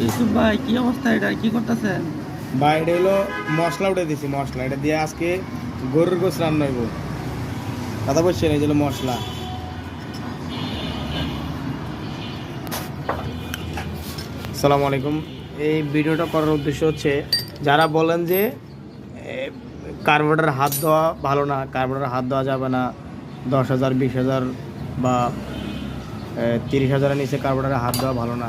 ইউসুফ ভাই কি অবস্থা, এটা কি করতেছেন? ভাই এটা হলো মশলা উঠে দিছি, মশলা এটা দিয়ে আজকে গরুর গোস রান্না হইব। কথা বলছেন, এই হলো মশলা। আসসালামু আলাইকুম। এই ভিডিওটা করার উদ্দেশ্য হচ্ছে, যারা বলেন যে কার্বোরেটর হাত দেওয়া ভালো না, কার্বোরেটর হাত দেওয়া যাবে না, 10,000 20,000 বা 30,000-এর নিচে কার্বোরেটরে হাত দেওয়া ভালো না,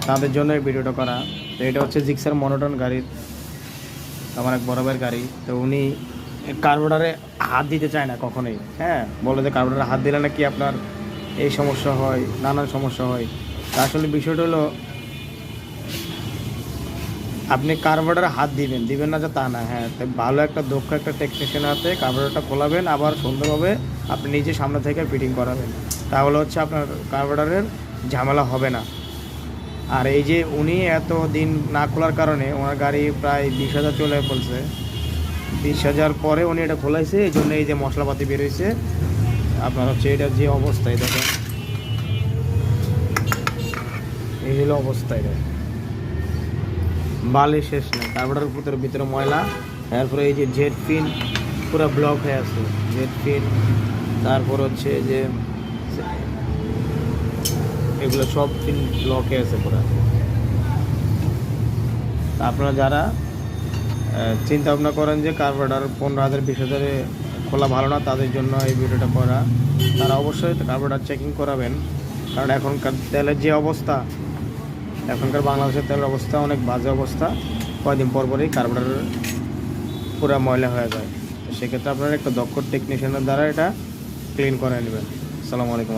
তাদের জন্য এই ভিডিওটা করা। তো এটা হচ্ছে জিক্সার মনোটন গাড়ির, আমার এক বড় ভাইয়ের গাড়ি। তো উনি কার্বোরেটরে হাত দিতে চায় না কখনোই। হ্যাঁ, বলে যে কার্বোরেটরে হাত দিলে নাকি আপনার এই সমস্যা হয়, নানান সমস্যা হয়। তা আসলে বিষয়টা হলো, আপনি কার্বোরেটরে হাত দিবেন না যে তা না। হ্যাঁ, তাই ভালো একটা দক্ষ একটা টেকনিশিয়ান হাতে কার্বোরেটরটা খোলাবেন, আবার সুন্দরভাবে আপনি নিজে সামনে থেকে ফিটিং করাবেন। তাহলে হচ্ছে আপনার কার্বোরেটরের ঝামেলা হবে না। আর এই যে উনি এত দিন না খোলার কারণে ওনার গাড়ি প্রায় 20,000 চলে পড়ছে। 20,000 পরে উনি এটা খোলাইছে, এই জন্য এই যে মশলাপাতি বেরোইছে আপনার হচ্ছে এটা যে অবস্থায় দেখেন, এই হলো অবস্থায় দেখেন, বালি শেষ নেই। কার্বোরেটরের ভিতরে ময়লা, তারপরে এই যে জেট পিন পুরো ব্লক হয়ে আছে, জেট পিন, তারপর হচ্ছে যে এগুলো সব পিন ব্লক হয়ে আছে পুরো। তা আপনারা যারা চিন্তা ভাবনা করেন যে কার্বোরেটর 15,000 20,000-এ খোলা ভালো না, তাদের জন্য এই ভিডিওটা করা। তারা অবশ্যই কার্বোরেটর চেকিং করাবেন, কারণ এখনকার তেলের যে অবস্থা, এখনকার বাংলাদেশের তেলের অবস্থা অনেক বাজে অবস্থা। কয়েকদিন পর পরই কার্বোরেটর পুরো ময়লা হয়ে যায়। সেক্ষেত্রে আপনারা একটা দক্ষ টেকনিশিয়ানের দ্বারা এটা ক্লিন করে নেবেন। আসসালামু আলাইকুম।